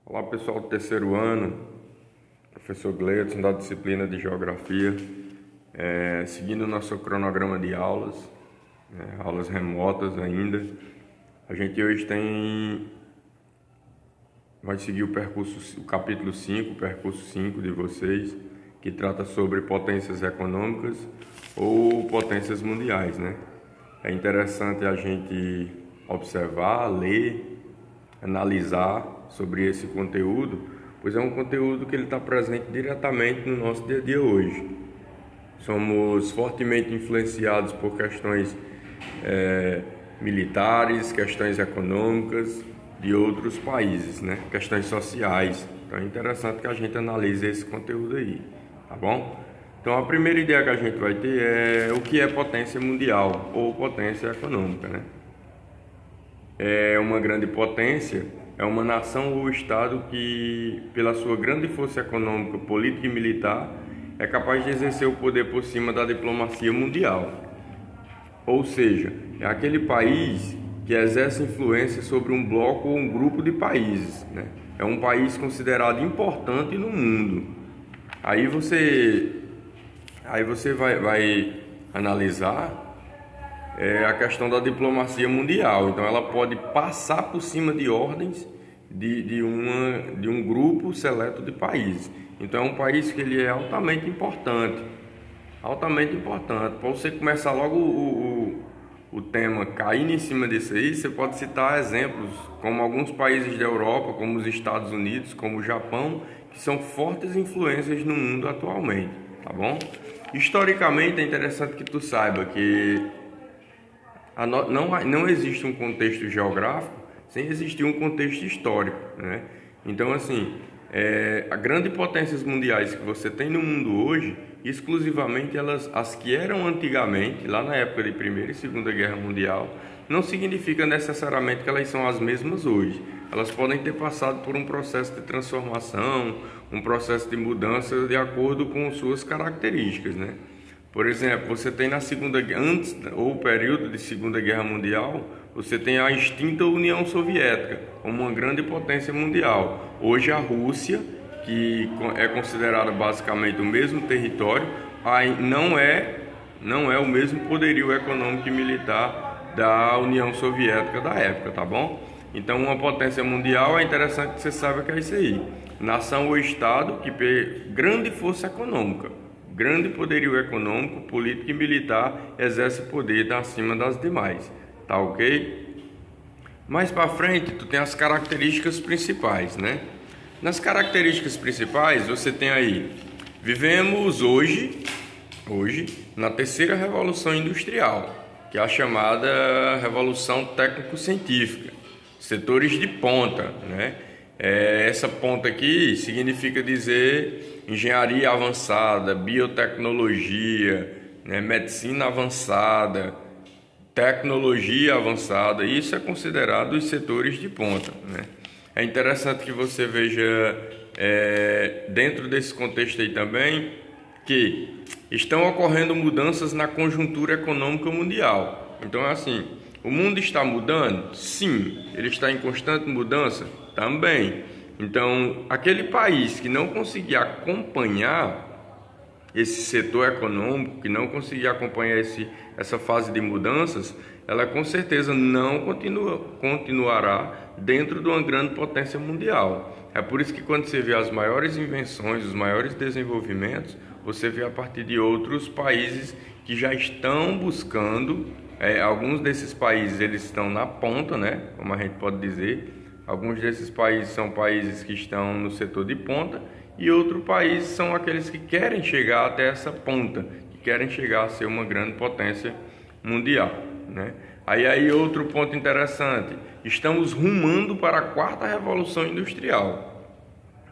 Olá pessoal do terceiro ano, professor Gleidson da disciplina de Geografia, seguindo o nosso cronograma de aulas, aulas remotas ainda. A gente hoje vai seguir o capítulo 5, o percurso 5 de vocês, que trata sobre potências econômicas ou potências mundiais, né? É interessante a gente observar, ler, analisar sobre esse conteúdo, pois é um conteúdo que ele está presente diretamente no nosso dia a dia hoje. Somos fortemente influenciados por questões militares, questões econômicas de outros países, né? Questões sociais. Então é interessante que a gente analise esse conteúdo aí, tá bom? Então a primeira ideia que a gente vai ter é o que é potência mundial ou potência econômica, né? É uma grande potência, é uma nação ou estado que, pela sua grande força econômica, política e militar, é capaz de exercer o poder por cima da diplomacia mundial. Ou seja, é aquele país que exerce influência sobre um bloco ou um grupo de países, né? É um país considerado importante no mundo. Aí você vai analisar a questão da diplomacia mundial. Então ela pode passar por cima de ordens de um grupo seleto de países. Então é um país que ele é altamente importante. Altamente importante. Para você começar logo o tema caindo em cima disso aí, você pode citar exemplos como alguns países da Europa, como os Estados Unidos, como o Japão, que são fortes influências no mundo atualmente, tá bom? Historicamente é interessante que tu saiba que não existe um contexto geográfico sem existir um contexto histórico, né? Então, assim, as grandes potências mundiais que você tem no mundo hoje, exclusivamente as que eram antigamente, lá na época de Primeira e Segunda Guerra Mundial, não significa necessariamente que elas são as mesmas hoje. Elas podem ter passado por um processo de transformação, um processo de mudança de acordo com suas características, né? Por exemplo, você tem antes ou período de Segunda Guerra Mundial, você tem a extinta União Soviética como uma grande potência mundial. Hoje a Rússia, que é considerada basicamente o mesmo território, não é o mesmo poderio econômico e militar da União Soviética da época, tá bom? Então uma potência mundial é interessante que você saiba que é isso aí. Nação ou Estado que tem grande força econômica, grande poderio econômico, político e militar, exerce poder acima das demais, tá ok? Mais para frente, tu tem as características principais, né? Nas características principais, você tem aí, vivemos hoje na terceira revolução industrial, que é a chamada revolução técnico-científica, setores de ponta, né? Essa ponta aqui significa dizer engenharia avançada, biotecnologia, né? Medicina avançada, tecnologia avançada. Isso é considerado os setores de ponta, né? É interessante que você veja dentro desse contexto aí também que estão ocorrendo mudanças na conjuntura econômica mundial. Então é assim, o mundo está mudando? Sim. Ele está em constante mudança? Também. Então, aquele país que não conseguir acompanhar esse setor econômico, que não conseguir acompanhar essa fase de mudanças, ela com certeza não continuará dentro de uma grande potência mundial. É por isso que quando você vê as maiores invenções, os maiores desenvolvimentos, você vê a partir de outros países que já estão buscando. Alguns desses países eles estão na ponta, né? Como a gente pode dizer. Alguns desses países são países que estão no setor de ponta e outros países são aqueles que querem chegar até essa ponta, que querem chegar a ser uma grande potência mundial, né? Aí outro ponto interessante, estamos rumando para a quarta revolução industrial.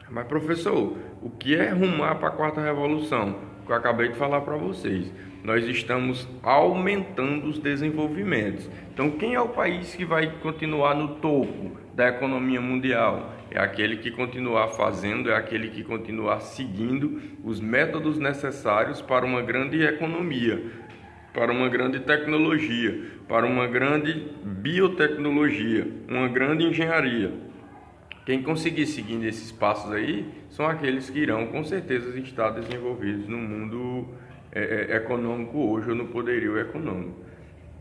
Mas professor, o que é rumar para a quarta revolução? O que eu acabei de falar para vocês. Nós estamos aumentando os desenvolvimentos. Então quem é o país que vai continuar no topo da economia mundial? É aquele que continuar fazendo, é aquele que continuar seguindo os métodos necessários para uma grande economia, para uma grande tecnologia, para uma grande biotecnologia, uma grande engenharia. Quem conseguir seguindo esses passos aí são aqueles que irão com certeza estar desenvolvidos no mundo econômico hoje ou no poderio econômico.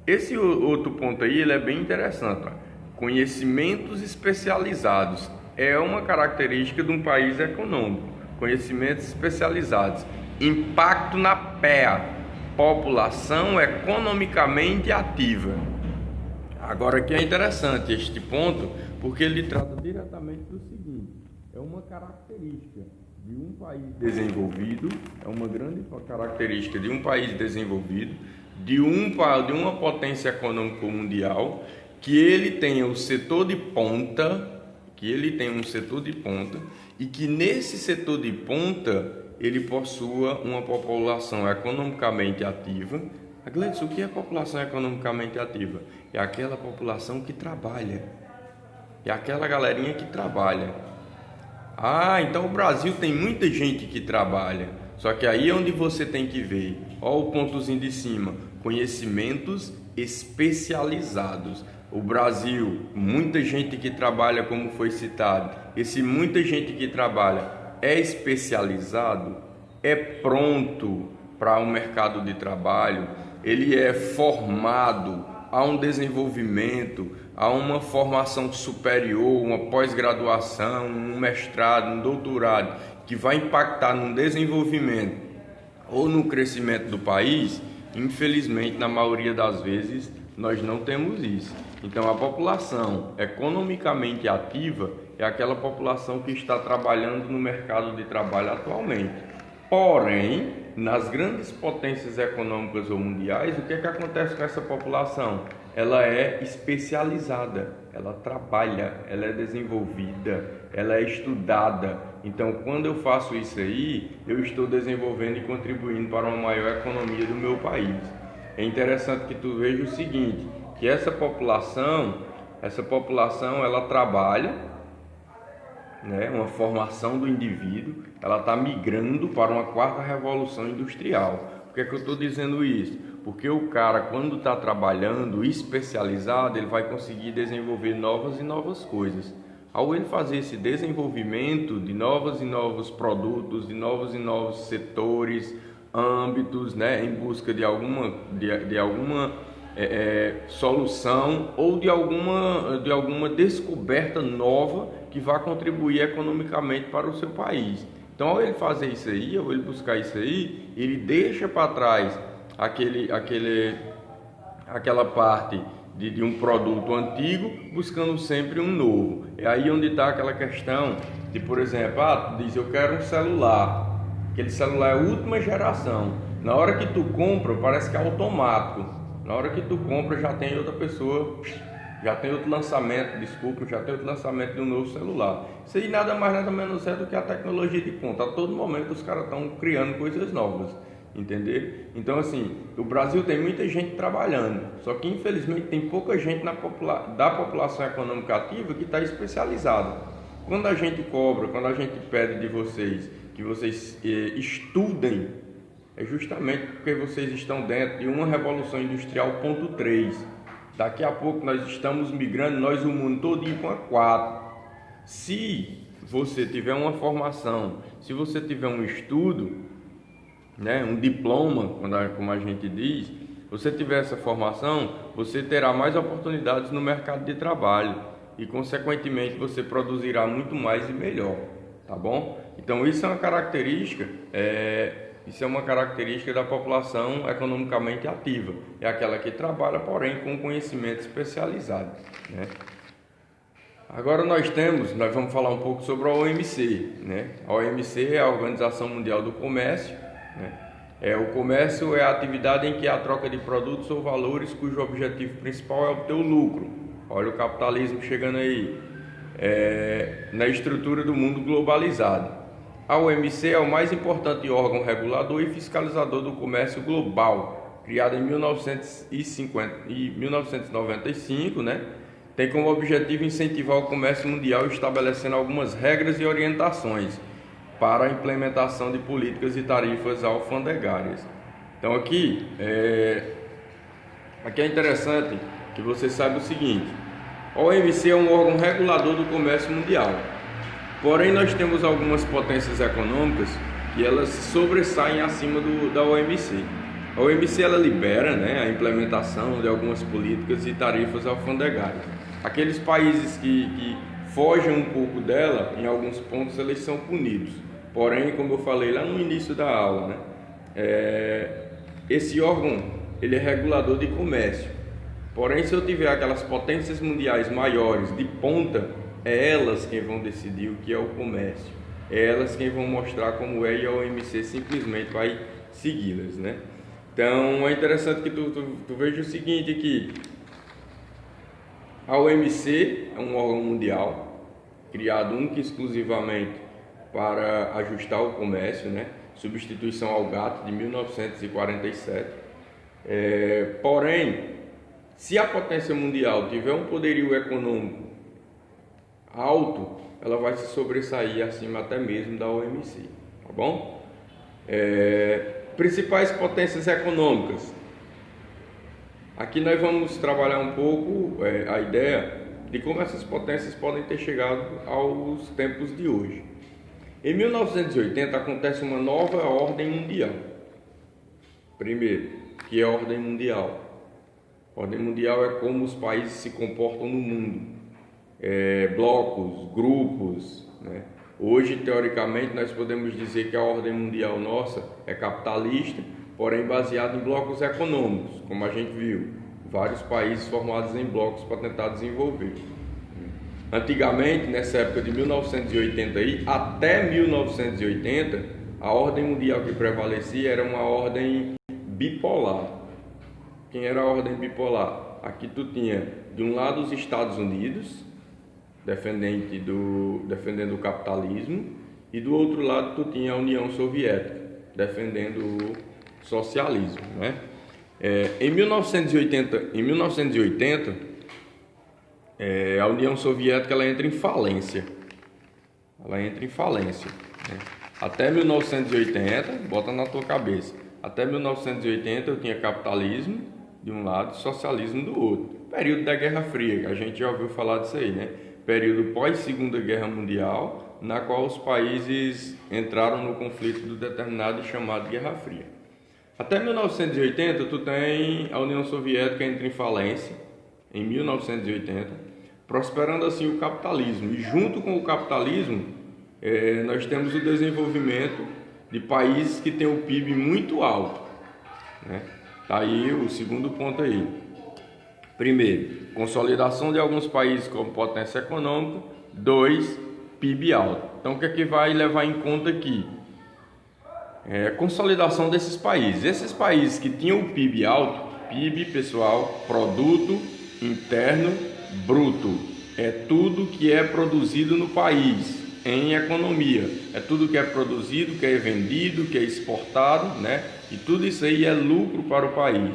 Esse outro ponto aí ele é bem interessante. Ó. Conhecimentos especializados é uma característica de um país econômico. Conhecimentos especializados. Impacto na PEA, população economicamente ativa. Agora aqui é interessante este ponto, porque ele trata diretamente do seguinte: é uma característica de um país desenvolvido, é uma grande característica de um país desenvolvido, de uma potência econômica mundial, que ele tenha o setor de ponta, e que nesse setor de ponta ele possua uma população economicamente ativa. Gleidson, o que é população economicamente ativa? É aquela população que trabalha, é aquela galerinha que trabalha. Ah, então o Brasil tem muita gente que trabalha, só que aí é onde você tem que ver, ó o pontozinho de cima, conhecimentos especializados. O Brasil, muita gente que trabalha, como foi citado, esse muita gente que trabalha é especializado, é pronto para um mercado de trabalho, ele é formado, há um desenvolvimento, há uma formação superior, uma pós-graduação, um mestrado, um doutorado, que vai impactar no desenvolvimento ou no crescimento do país. Infelizmente, na maioria das vezes, nós não temos isso. Então, a população economicamente ativa é aquela população que está trabalhando no mercado de trabalho atualmente. Porém, nas grandes potências econômicas ou mundiais, o que é que acontece com essa população? Ela é especializada, ela trabalha, ela é desenvolvida, ela é estudada. Então, quando eu faço isso aí, eu estou desenvolvendo e contribuindo para uma maior economia do meu país. É interessante que tu veja o seguinte, que essa população ela trabalha, né, uma formação do indivíduo, ela está migrando para uma quarta revolução industrial. Por que é que eu estou dizendo isso? Porque o cara, quando está trabalhando especializado, ele vai conseguir desenvolver novas e novas coisas. Ao ele fazer esse desenvolvimento de novos e novos produtos, de novos e novos setores, âmbitos, né, em busca de alguma solução ou de alguma descoberta nova que vai contribuir economicamente para o seu país. Então, ao ele fazer isso aí, ao ele buscar isso aí, ele deixa para trás aquela parte de um produto antigo, buscando sempre um novo. É aí onde está aquela questão de, por exemplo, tu diz, eu quero um celular. Aquele celular é a última geração. Na hora que tu compra, parece que é automático. Na hora que tu compra, já tem outra pessoa, já tem outro lançamento de um novo celular. Isso aí nada mais, nada menos é do que a tecnologia de ponta. A todo momento os caras estão criando coisas novas, entendeu? Então, assim, o Brasil tem muita gente trabalhando, só que infelizmente tem pouca gente da população econômica ativa que está especializada. Quando a gente cobra, quando a gente pede de vocês que vocês estudem, é justamente porque vocês estão dentro de uma Revolução Industrial ponto 3. Daqui a pouco nós estamos migrando, o mundo todinho para 4. Se você tiver uma formação, se você tiver um estudo, né, um diploma, como a gente diz, você tiver essa formação, você terá mais oportunidades no mercado de trabalho e, consequentemente, você produzirá muito mais e melhor, tá bom? Então, isso é uma característica da população economicamente ativa. É aquela que trabalha, porém, com conhecimento especializado, né? Agora nós vamos falar um pouco sobre a OMC, né? A OMC é a Organização Mundial do Comércio, né? O comércio é a atividade em que há a troca de produtos ou valores cujo objetivo principal é obter o lucro. Olha o capitalismo chegando aí, na estrutura do mundo globalizado. A OMC é o mais importante órgão regulador e fiscalizador do comércio global, criada em 1995, né? Tem como objetivo incentivar o comércio mundial, estabelecendo algumas regras e orientações para a implementação de políticas e tarifas alfandegárias. Então aqui é interessante que você saiba o seguinte: a OMC é um órgão regulador do comércio mundial. Porém, nós temos algumas potências econômicas que elas sobressaem acima da OMC. A OMC ela libera, né, a implementação de algumas políticas e tarifas alfandegárias. Aqueles países que fogem um pouco dela, em alguns pontos eles são punidos. Porém, como eu falei lá no início da aula, né, esse órgão ele é regulador de comércio. Porém, se eu tiver aquelas potências mundiais maiores de ponta, é elas quem vão decidir o que é o comércio. É elas quem vão mostrar como é, e a OMC simplesmente vai segui-las, né? Então, é interessante que tu veja o seguinte aqui. A OMC é um órgão mundial, criado única e exclusivamente para ajustar o comércio, né? Substituição ao GATT de 1947. Porém, se a potência mundial tiver um poderio econômico alto, ela vai se sobressair acima até mesmo da OMC, tá bom? Principais potências econômicas. Aqui nós vamos trabalhar um pouco a ideia de como essas potências podem ter chegado aos tempos de hoje. Em 1980 acontece uma nova ordem mundial. Primeiro, que é a ordem mundial. A ordem mundial é como os países se comportam no mundo. Blocos, grupos, né? Hoje, teoricamente, nós podemos dizer que a ordem mundial nossa é capitalista, porém baseada em blocos econômicos, como a gente viu, vários países formados em blocos para tentar desenvolver. Antigamente, nessa época de 1980 até 1980, a ordem mundial que prevalecia era uma ordem bipolar. Quem era a ordem bipolar? Aqui tu tinha, de um lado, os Estados Unidos, defendendo o capitalismo, e do outro lado tu tinha a União Soviética, defendendo o socialismo, né? Em 1980, a União Soviética ela entra em falência. Né? Até 1980, bota na tua cabeça, até 1980 eu tinha capitalismo de um lado e socialismo do outro. Período da Guerra Fria, a gente já ouviu falar disso aí, né? Período pós-Segunda Guerra Mundial, na qual os países entraram no conflito do determinado e chamado Guerra Fria. Até 1980, tu tem a União Soviética entra em falência, em 1980, prosperando assim o capitalismo. E junto com o capitalismo, nós temos o desenvolvimento de países que têm o PIB muito alto, né? Tá aí o segundo ponto aí. Primeiro, consolidação de alguns países como potência econômica. 2, PIB alto. Então, o que é que vai levar em conta aqui? Consolidação desses países. Esses países que tinham o PIB alto, PIB, pessoal, Produto Interno Bruto, é tudo que é produzido no país em economia. É tudo que é produzido, que é vendido, que é exportado, né? E tudo isso aí é lucro para o país.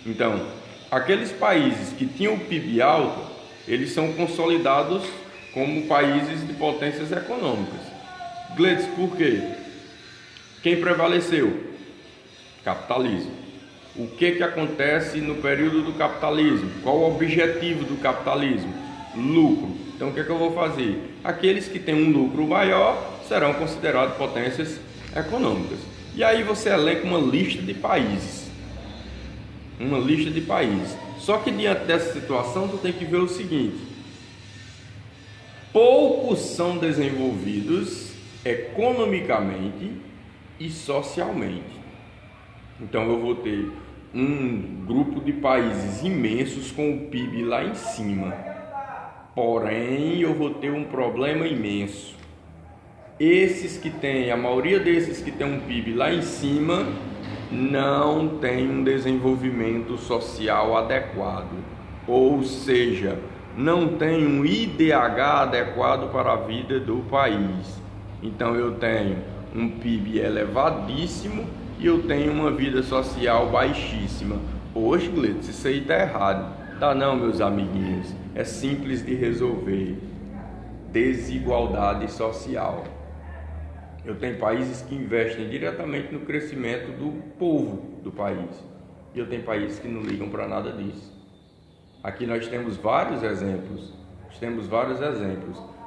Então, aqueles países que tinham o PIB alto, eles são consolidados como países de potências econômicas. Gleitz, por quê? Quem prevaleceu? Capitalismo. O que acontece no período do capitalismo? Qual o objetivo do capitalismo? Lucro. Então, o que eu vou fazer? Aqueles que têm um lucro maior serão considerados potências econômicas. E aí você elenca uma lista de países. Só que diante dessa situação, tu tem que ver o seguinte: poucos são desenvolvidos economicamente e socialmente. Então eu vou ter um grupo de países imensos com o PIB lá em cima, porém eu vou ter um problema imenso. A maioria desses que tem um PIB lá em cima não tem um desenvolvimento social adequado, ou seja, não tem um IDH adequado para a vida do país. Então eu tenho um PIB elevadíssimo e eu tenho uma vida social baixíssima. Hoje, Gleitz, isso aí está errado. Tá não, meus amiguinhos, é simples de resolver. Desigualdade social. Eu tenho países que investem diretamente no crescimento do povo do país, e eu tenho países que não ligam para nada disso. Aqui nós temos vários exemplos.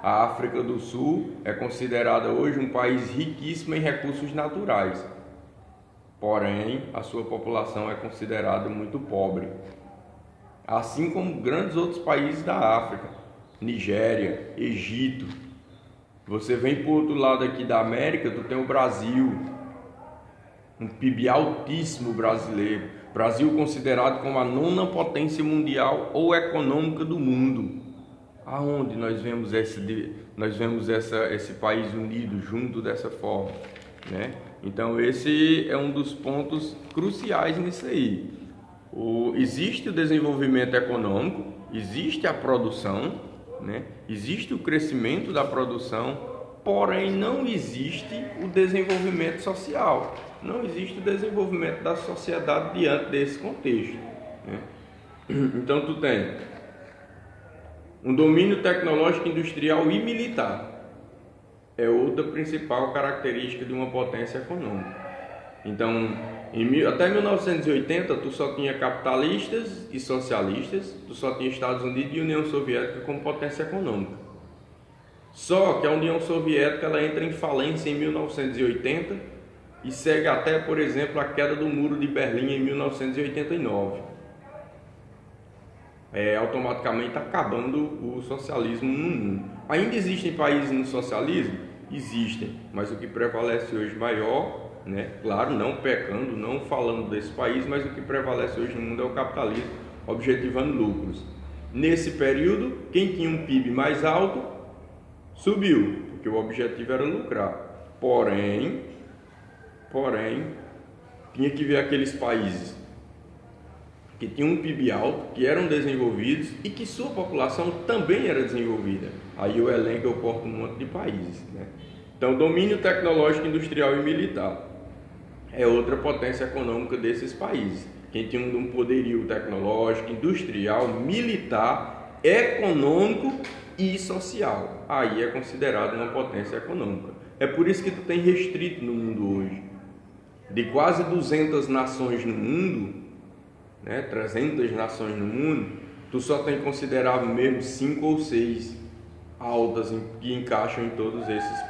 A África do Sul é considerada hoje um país riquíssimo em recursos naturais, porém a sua população é considerada muito pobre, assim como grandes outros países da África, Nigéria, Egito. Você vem para o outro lado aqui da América, tu tem o Brasil, um PIB altíssimo brasileiro, Brasil considerado como a nona potência mundial ou econômica do mundo. Aonde nós vemos esse país unido junto dessa forma, né? Então esse é um dos pontos cruciais nisso aí. Existe o desenvolvimento econômico, existe a produção, né? Existe o crescimento da produção, porém não existe o desenvolvimento social, não existe o desenvolvimento da sociedade diante desse contexto, né? Então tu tem um domínio tecnológico, industrial e militar, é outra principal característica de uma potência econômica. Então, até 1980, tu só tinha capitalistas e socialistas, tu só tinha Estados Unidos e União Soviética como potência econômica. Só que a União Soviética ela entra em falência em 1980 e segue até, por exemplo, a queda do Muro de Berlim em 1989. Automaticamente acabando o socialismo no mundo. Ainda existem países no socialismo? Existem, mas o que prevalece hoje maior, né? Claro, não pecando, não falando desse país, mas o que prevalece hoje no mundo é o capitalismo, objetivando lucros. Nesse período, quem tinha um PIB mais alto subiu, porque o objetivo era lucrar. Porém, tinha que ver aqueles países que tinham um PIB alto, que eram desenvolvidos e que sua população também era desenvolvida. Aí o elenco eu corto um monte de países, né? Então, domínio tecnológico, industrial e militar é outra potência econômica desses países. Quem tinha um poderio tecnológico, industrial, militar, econômico e social, aí é considerado uma potência econômica. É por isso que tu tem restrito no mundo hoje. De quase 200 nações no mundo, né, 300 nações no mundo, tu só tem considerado mesmo 5 ou 6 altas que encaixam em todas essas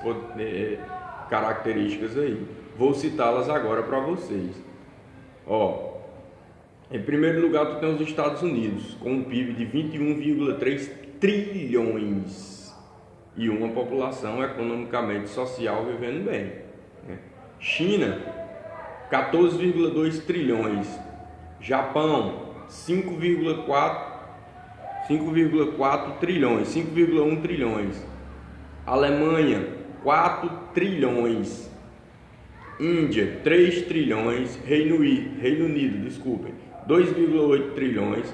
características aí. Vou citá-las agora para vocês. Em primeiro lugar, tu tem os Estados Unidos, com um PIB de 21,3 trilhões e uma população economicamente social vivendo bem, né? China, 14,2 trilhões. Japão, 5,4 trilhões, 5,1 trilhões. Alemanha, 4 trilhões. Índia, 3 trilhões. Reino Unido, 2,8 trilhões.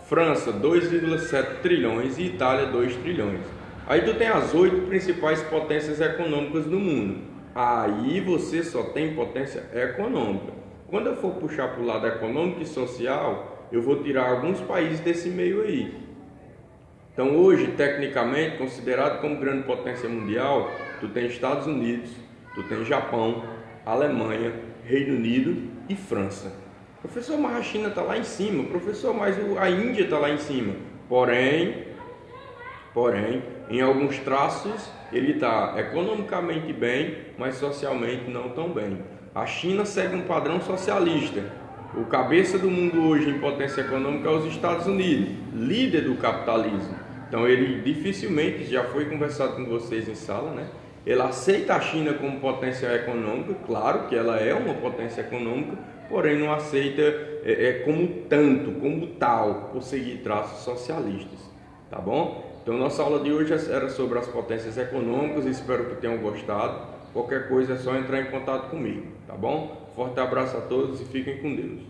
França, 2,7 trilhões. E Itália, 2 trilhões. Aí tu tem as 8 principais potências econômicas do mundo. Aí você só tem potência econômica. Quando eu for puxar para o lado econômico e social, eu vou tirar alguns países desse meio aí. Então hoje, tecnicamente, considerado como grande potência mundial, tu tem Estados Unidos, tu tem Japão, Alemanha, Reino Unido e França. Professor, mas a China está lá em cima. Professor, mas a Índia está lá em cima. Porém, em alguns traços, ele está economicamente bem, mas socialmente não tão bem. A China segue um padrão socialista. O cabeça do mundo hoje em potência econômica é os Estados Unidos, líder do capitalismo. Então ele dificilmente, já foi conversado com vocês em sala, né? Ele aceita a China como potência econômica, claro que ela é uma potência econômica, porém não aceita como tal, por seguir traços socialistas, tá bom? Então nossa aula de hoje era sobre as potências econômicas, espero que tenham gostado. Qualquer coisa é só entrar em contato comigo, tá bom? Forte abraço a todos e fiquem com Deus.